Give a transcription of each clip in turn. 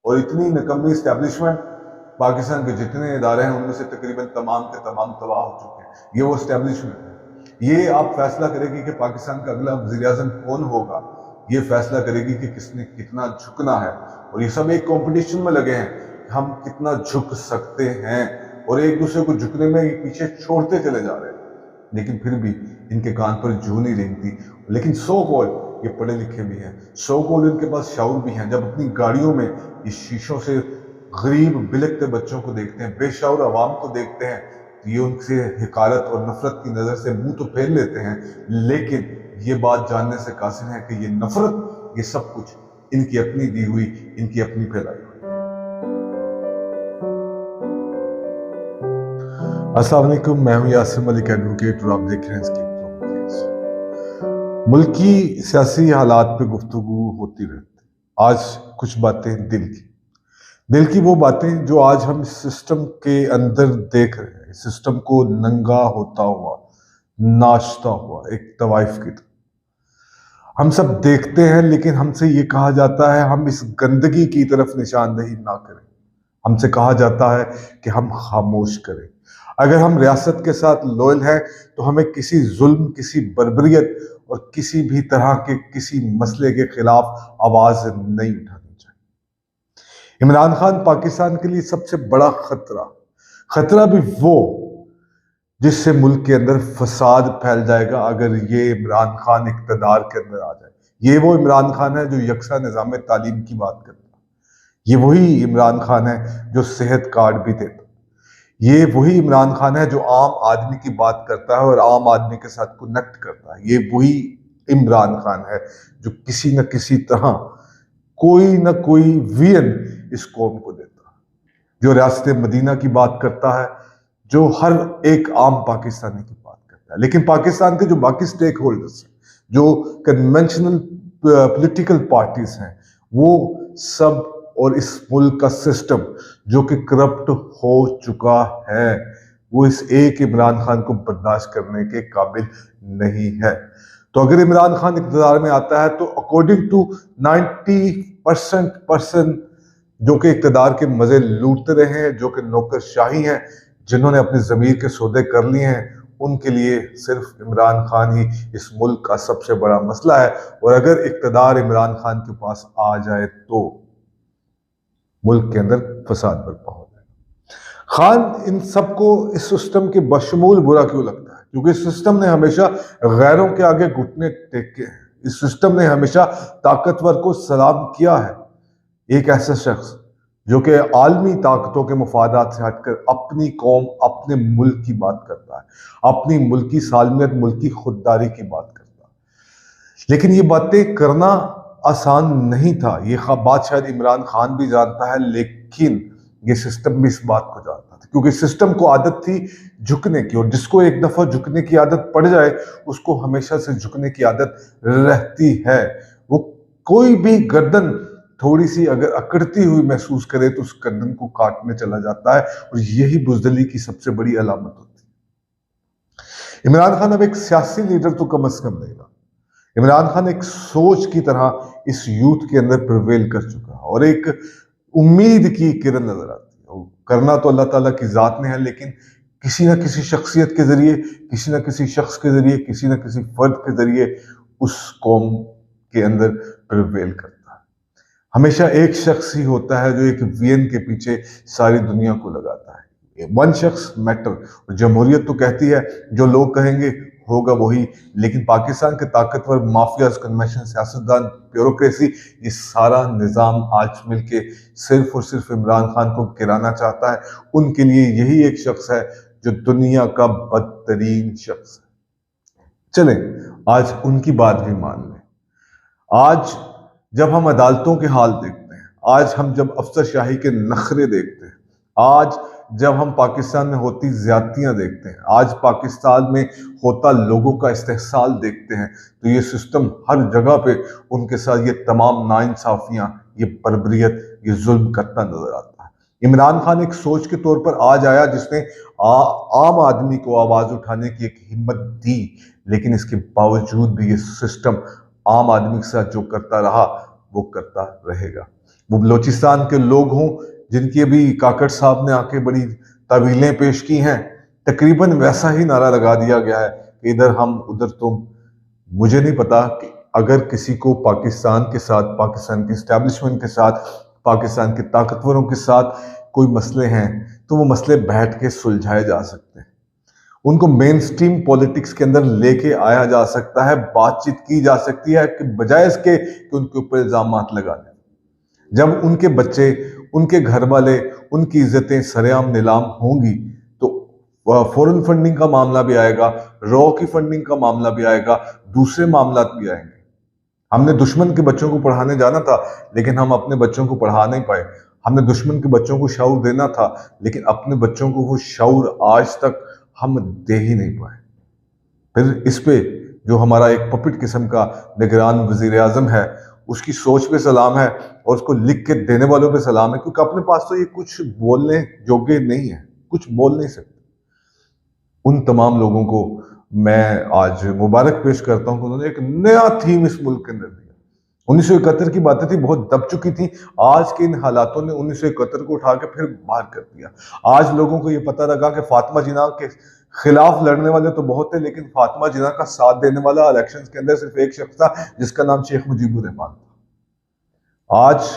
और इतनी निकम्मी इस्टेब्लिशमेंट, पाकिस्तान के जितने इदारे हैं उनमें से तकरीबन तमाम के तमाम तबाह हो चुके हैं। ये वो इस्टेब्लिशमेंट है। ये आप फैसला करेगी कि पाकिस्तान का अगला वज़ीर-ए-आज़म कौन होगा, ये फैसला करेगी कि किसने कितना झुकना है। और ये सब एक कंपटीशन में लगे हैं कि हम कितना झुक सकते हैं, और एक दूसरे को झुकने में पीछे छोड़ते चले जा रहे हैं। लेकिन फिर भी इनके कान पर जू नहीं रेंगती। लेकिन सो कॉल्ड ये पढ़े लिखे भी हैं, सो कॉल्ड इनके पास शाऊर भी हैं। जब अपनी गाड़ियों में ये शीशों से गरीब बिलखते बच्चों को देखते हैं, बेशऊर अवाम को देखते हैं, तो ये उनसे हिकारत और नफरत की नज़र से मुंह तो फेर लेते हैं। लेकिन ये बात जानने से कासिर है कि ये नफरत, ये सब कुछ इनकी अपनी दी हुई, इनकी अपनी फैलाई हुई। अस्सलाम वालेकुम, मैं हूं यासिम मलिक एडवोकेट और आप देख रहे हैं इसकी मुल्की सियासी हालात पे गुफ्तगू होती रहती। आज कुछ बातें दिल की वो बातें जो आज हम सिस्टम के अंदर देख रहे हैं, सिस्टम को नंगा होता हुआ, नाचता हुआ एक तवाइफ की तरह हम सब देखते हैं। लेकिन हमसे ये कहा जाता है हम इस गंदगी की तरफ निशानदेही ना करें। हमसे कहा जाता है कि हम खामोश करें। अगर हम रियासत के साथ लॉयल हैं तो हमें किसी जुल्म, किसी बर्बरियत और किसी भी तरह के किसी मसले के खिलाफ आवाज नहीं उठानी चाहिए। इमरान खान पाकिस्तान के लिए सबसे बड़ा खतरा भी वो जिससे मुल्क के अंदर फसाद फैल जाएगा अगर ये इमरान खान इक्तदार के अंदर आ जाए। ये वो इमरान खान है जो यकसा निज़ाम तालीम की बात करता है। ये वही इमरान खान है जो सेहत कार्ड भी देता। ये वही इमरान खान है जो आम आदमी की बात करता है और आम आदमी के साथ कनेक्ट करता है। ये वही इमरान खान है जो किसी न किसी तरह कोई न कोई वियन इस कौम को देता है, जो रियासत मदीना की बात करता है, जो हर एक आम पाकिस्तानी की बात करता है। लेकिन पाकिस्तान के जो बाकी स्टेक होल्डर्स हैं, जो कन्वेंशनल पॉलिटिकल पार्टीज हैं, वो सब और इस मुल्क का सिस्टम जो कि करप्ट हो चुका है, वो इस एक इमरान खान को बर्दाश्त करने के काबिल नहीं है। तो अगर इमरान खान इक़्तिदार में आता है तो अकॉर्डिंग टू 90% जो कि इक़्तिदार के मजे लूटते रहे हैं, जो कि नौकरशाही हैं, जिन्होंने अपने ज़मीर के सौदे कर लिए हैं, उनके लिए सिर्फ इमरान खान ही इस मुल्क का सबसे बड़ा मसला है। और अगर इक़्तिदार इमरान खान के पास आ जाए तो मुल्क के अंदर फसाद बर्पा हो जाएगा। खान इन सबको इस सिस्टम के बशमूल बुरा क्यों लगता है? क्योंकि इस सिस्टम ने हमेशा गैरों के आगे घुटने टेके हैं। इस सिस्टम ने हमेशा ताकतवर को सलाम किया है। एक ऐसा शख्स जो कि आलमी ताकतों के मुफादात से हटकर अपनी कौम, अपने मुल्क की बात करता है, अपनी मुल्की सालमियत, मुल्की खुददारी की बात करता है। लेकिन ये बातें करना आसान नहीं था। ये बात शायद इमरान खान भी जानता है, लेकिन ये सिस्टम भी इस बात को जानता था, क्योंकि सिस्टम को आदत थी झुकने की, और जिसको एक दफा झुकने की आदत पड़ जाए उसको हमेशा से झुकने की आदत रहती है। वो कोई भी गर्दन थोड़ी सी अगर अकड़ती हुई महसूस करे तो उस गर्दन को काटने चला जाता है, और यही बुज़दिली की सबसे बड़ी अलामत होती है। इमरान खान अब एक सियासी लीडर तो कम से कम नहीं रहा। इमरान खान एक सोच की तरह इस यूथ के अंदर प्रिवेल कर चुका है, और एक उम्मीद की किरण नजर आती है। करना तो अल्लाह ताला की जात ने है, लेकिन किसी न किसी शख्सियत के जरिए, किसी न किसी शख्स के जरिए, किसी न किसी फर्द के जरिए उस कौम के अंदर प्रिवेल करता है। हमेशा एक शख्स ही होता है जो एक वियन के पीछे सारी दुनिया को लगाता है। वन शख्स मैटर। जमहूरियत तो कहती है जो लोग कहेंगे होगा वही, लेकिन पाकिस्तान के ताकतवर माफिया, कन्वेंशन, सियासतदान, ब्यूरोक्रेसी, ये सारा निज़ाम आज मिलके सिर्फ और सिर्फ इमरान खान को गिराना चाहता है। उनके लिए यही एक शख्स है जो दुनिया का बदतरीन शख्स है। चलें आज उनकी बात भी मान लें। आज जब हम अदालतों के हाल देखते हैं, आज हम जब अफसरशाही के नखरे देखते हैं, आज जब हम पाकिस्तान में होती ज्यादतियां देखते हैं, आज पाकिस्तान में होता लोगों का इस्तेहसाल देखते हैं, तो ये सिस्टम हर जगह पे उनके साथ ये तमाम नाइंसाफियां, ये बर्बरियत, ये जुल्म करता नजर आता है। इमरान खान एक सोच के तौर पर आज आया जिसने आम आदमी को आवाज उठाने की एक हिम्मत दी, लेकिन इसके बावजूद भी ये सिस्टम आम आदमी के साथ जो करता रहा वो करता रहेगा। वो बलोचिस्तान के लोग हों जिनकी अभी काकड़ साहब ने आके बड़ी तवीलें पेश की हैं, तकरीबन वैसा ही नारा लगा दिया गया है कि इधर हम उधर तुम। मुझे नहीं पता कि अगर किसी को पाकिस्तान के साथ, पाकिस्तान की एस्टेब्लिशमेंट के साथ, पाकिस्तान के ताकतवरों के साथ कोई मसले हैं तो वो मसले बैठ के सुलझाए जा सकते हैं, उनको मेन स्ट्रीम पॉलिटिक्स के अंदर लेके आया जा सकता है, बातचीत की जा सकती है कि बजाय इसके कि उनके ऊपर इल्जाम लगा दें। जब उनके बच्चे, उनके घर वाले, उनकी इज्जतें सरेआम नीलाम होंगी तो फॉरेन फंडिंग का मामला भी आएगा, रॉ की फंडिंग का मामला भी आएगा, दूसरे मामला भी आएंगे। हमने दुश्मन के बच्चों को पढ़ाने जाना था लेकिन हम अपने बच्चों को पढ़ा नहीं पाए। हमने दुश्मन के बच्चों को शऊर देना था लेकिन अपने बच्चों को वो शऊर आज तक हम दे ही नहीं पाए। फिर इस पे जो हमारा एक पपिट किस्म का निगरान वजीर आजम है, उसकी सोच पे सलाम है और उसको लिख के देने वालों पे सलाम है, क्योंकि अपने पास तो ये कुछ बोलने योग्य नहीं है, कुछ बोल नहीं सकते। उन तमाम लोगों को मैं आज मुबारक पेश करता हूं कि उन्होंने एक नया थीम इस मुल्क के अंदर दिया। 1971 की बातें थी, बहुत दब चुकी थी। आज के इन हालातों ने 1971 को उठा के फिर बाहर कर दिया। आज लोगों को ये पता लगा कि फातिमा जिन्ना के खिलाफ लड़ने वाले तो बहुत थे, लेकिन फातिमा जिन्ना का साथ देने वाला इलेक्शन के अंदर सिर्फ एक शख्स था जिसका नाम शेख मुजीबुर रहमान था। आज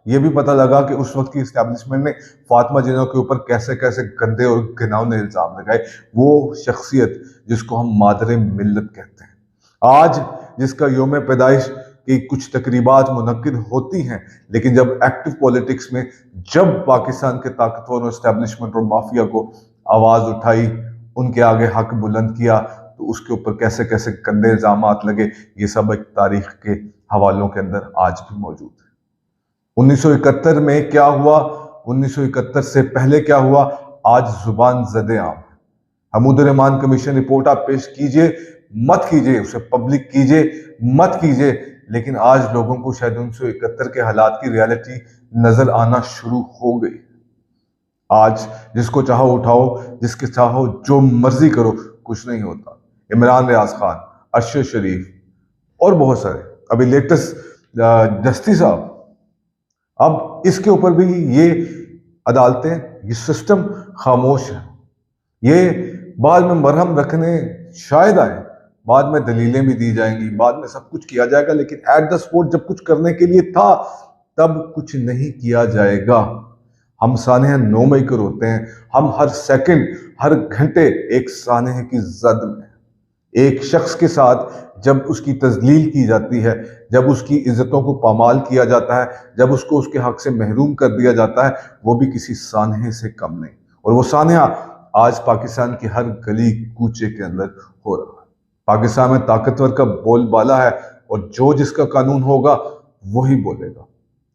ये भी पता लगा कि उस वक्त की एस्टेब्लिशमेंट ने फातिमा जिन्ना के ऊपर कैसे कैसे गंदे और घिनौने इल्जाम लगाए। वो शख्सियत जिसको हम मादरे मिल्लत कहते हैं, आज जिसका योम पैदाइश की कुछ तकरीबात मुनक्किद होती हैं, लेकिन जब एक्टिव पॉलिटिक्स में जब पाकिस्तान के ताकतवर एस्टेब्लिशमेंट और माफिया को आवाज उठाई, उनके आगे हक बुलंद किया, तो उसके ऊपर कैसे कैसे गंदे इल्जाम लगे, ये सब एक तारीख के हवालों के अंदर आज भी मौजूद है। 1971 में क्या हुआ, 1971 से पहले क्या हुआ, आज जुबान ज़दे आम है। हमूद रहमान कमीशन रिपोर्ट आप पेश कीजिए, मत कीजिए, उसे पब्लिक कीजिए, मत कीजिए, लेकिन आज लोगों को शायद 1971 के हालात की रियलिटी नजर आना शुरू हो गई। आज जिसको चाहो उठाओ, जिसके चाहो जो मर्जी करो, कुछ नहीं होता। इमरान रियाज खान, अरशद शरीफ और बहुत सारे, अभी लेटेस्ट जस्टिस साहब, अब इसके ऊपर भी ये अदालतें, ये सिस्टम खामोश है। ये बाद में मरहम रखने शायद आए, बाद में दलीलें भी दी जाएंगी, बाद में सब कुछ किया जाएगा, लेकिन एट द स्पॉट जब कुछ करने के लिए था तब कुछ नहीं किया जाएगा। हम सानहे 9 मई को रोते हैं, हम हर सेकंड, हर घंटे एक सानहे की जद में, एक शख्स के साथ जब उसकी तजलील की जाती है, जब उसकी इज्जतों को पामाल किया जाता है, जब उसको उसके हक से महरूम कर दिया जाता है, वो भी किसी सानहे से कम नहीं। और वो सानहा आज पाकिस्तान की हर गली कूचे के अंदर हो रहा है। पाकिस्तान में ताकतवर का बोलबाला है और जो जिसका कानून होगा वही बोलेगा।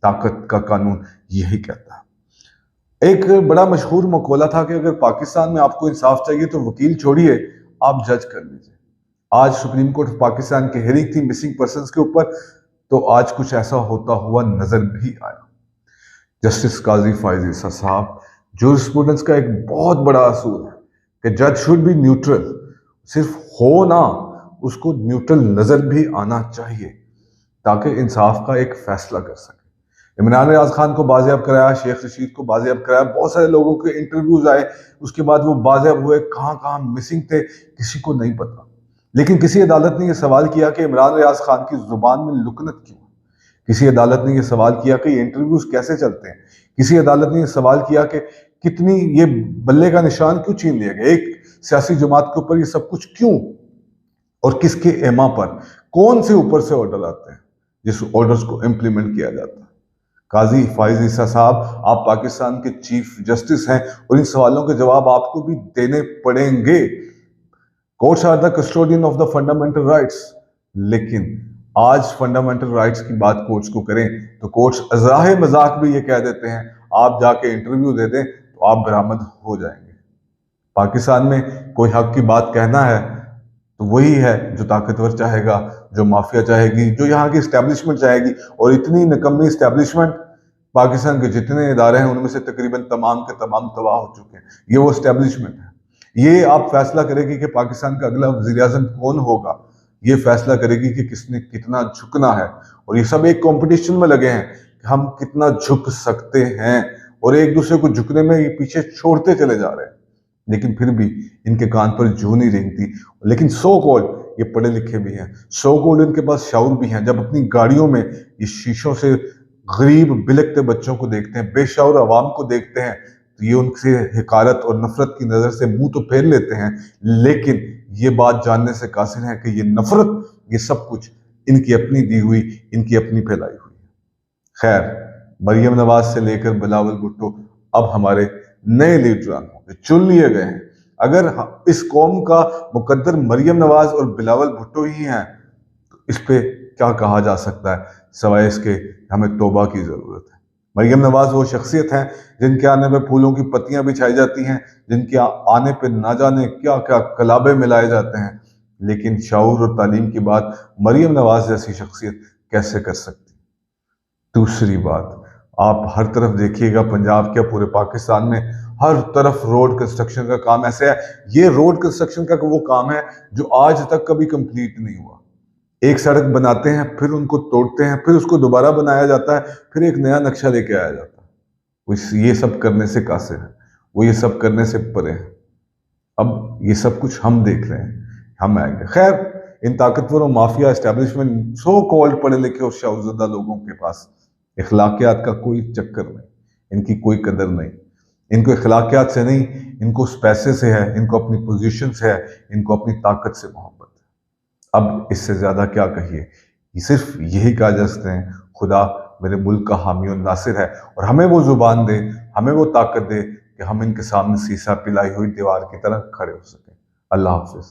ताकत का कानून यही कहता है। एक बड़ा मशहूर मकौला था कि अगर पाकिस्तान में आपको इंसाफ चाहिए तो वकील छोड़िए, आप जज कर लीजिए। आज सुप्रीम कोर्ट ऑफ पाकिस्तान की हेयरिंग थी मिसिंग पर्संस के ऊपर, तो आज कुछ ऐसा होता हुआ नजर भी आया। जस्टिस काजी फायज ईसा साहब, जूरिस्प्रूडेंस का एक बहुत बड़ा असूल है कि जज शुड बी न्यूट्रल, सिर्फ हो ना, उसको न्यूट्रल नजर भी आना चाहिए ताकि इंसाफ का एक फैसला कर सके। इमरान रियाज खान को बाजियाब कराया, शेख रशीद को बाजियाब कराया, बहुत सारे लोगों के इंटरव्यूज आए, उसके बाद वो बाजियाब हुए, कहाँ कहाँ मिसिंग थे किसी को नहीं पता। लेकिन किसी अदालत ने यह सवाल किया कि इमरान रियाज खान की जुबान में लुकनत क्यों? किसी अदालत ने यह सवाल किया कि ये इंटरव्यूज कैसे चलते हैं? किसी अदालत ने यह सवाल किया कि कितनी ये बल्ले का निशान क्यों छीन लिया गया? एक सियासी जमात के ऊपर ये सब कुछ क्यों और किसके एमा पर, कौन से ऊपर से ऑर्डर आते हैं जिस ऑर्डर्स को इंप्लीमेंट किया जाता है? काजी फायज ईसा साहब, आप पाकिस्तान के चीफ जस्टिस हैं और इन सवालों के जवाब आपको भी देने पड़ेंगे। Courts are the custodian of the fundamental rights, लेकिन आज फंडामेंटल राइट्स की बात कोर्ट्स को करें तो कोर्ट्स अज़राहे मजाक भी ये कह देते हैं, आप जाके इंटरव्यू दे दें तो आप बरामद हो जाएंगे। पाकिस्तान में कोई हक की बात कहना है तो वही है जो ताकतवर चाहेगा, जो माफिया चाहेगी, जो यहाँ की इस्टेब्लिशमेंट चाहेगी। और इतनी निकम्मी इस्टेब्लिशमेंट, पाकिस्तान के जितने इदारे हैं उनमें से तकरीबन तमाम के तमाम तबाह हो चुके हैं। ये वो इस्टेब्लिशमेंट है। ये आप फैसला करेगी कि पाकिस्तान का अगला वज़ीर आज़म कौन होगा, ये फैसला करेगी कि किसने कितना झुकना है। और ये सब एक कंपटीशन में लगे हैं कि हम कितना झुक सकते हैं, और एक दूसरे को झुकने में ये पीछे छोड़ते चले जा रहे हैं। लेकिन फिर भी इनके कान पर जू नहीं रेंगती। लेकिन सो कॉल्ड ये पढ़े लिखे भी हैं, सो कॉल्ड इनके पास शाउर भी हैं। जब अपनी गाड़ियों में ये शीशों से गरीब बिलखते बच्चों को देखते हैं, बेशऊर अवाम को देखते हैं, तो ये उनसे हिकारत और नफरत की नज़र से मुंह तो फेर लेते हैं, लेकिन ये बात जानने से कासिर है कि ये नफरत, ये सब कुछ इनकी अपनी दी हुई, इनकी अपनी फैलाई हुई है। खैर, मरियम नवाज से लेकर बिलावल भुट्टो अब हमारे नए लीडरान होंगे, चुन लिए गए हैं। अगर इस कौम का मुकद्दर मरियम नवाज और बिलावल भुट्टो ही हैं, तो इस पे क्या कहा जा सकता है सवाए इसके हमें तौबा की जरूरत है। मरियम नवाज वो शख्सियत हैं जिनके आने पे फूलों की पत्तियां बिछाई जाती हैं, जिनके आने पे ना जाने क्या क्या कलाबे मिलाए जाते हैं, लेकिन शऊर और तालीम की बात मरियम नवाज जैसी शख्सियत कैसे कर सकती। दूसरी बात, आप हर तरफ देखिएगा, पंजाब क्या पूरे पाकिस्तान में हर तरफ रोड कंस्ट्रक्शन का काम ऐसे है। ये रोड कंस्ट्रक्शन का वो काम है जो आज तक कभी कंप्लीट नहीं हुआ। एक सड़क बनाते हैं, फिर उनको तोड़ते हैं, फिर उसको दोबारा बनाया जाता है, फिर एक नया नक्शा लेके आया जाता है। वो ये सब करने से कासिर है, वो ये सब करने से परे है। अब ये सब कुछ हम देख रहे हैं, हम आएंगे। खैर, इन ताकतवरों माफिया एस्टेब्लिशमेंट सो कॉल्ड पढ़े लिखे और शाहज़दा लोगों के पास इखलाकियात का कोई चक्कर नहीं, इनकी कोई कदर नहीं। इनको इखलाकियात से नहीं, इनको उस पैसे से है, इनको अपनी पोजीशन से है, इनको अपनी ताकत से मोहब्बत है। अब इससे ज्यादा क्या कहिए, सिर्फ यही कहा जा सकते हैं, खुदा मेरे मुल्क का हामी और नासिर है, और हमें वो जुबान दे, हमें वो ताकत दे कि हम इनके सामने सीसा पिलाई हुई दीवार की तरह खड़े हो सकें। अल्लाह हाफिज।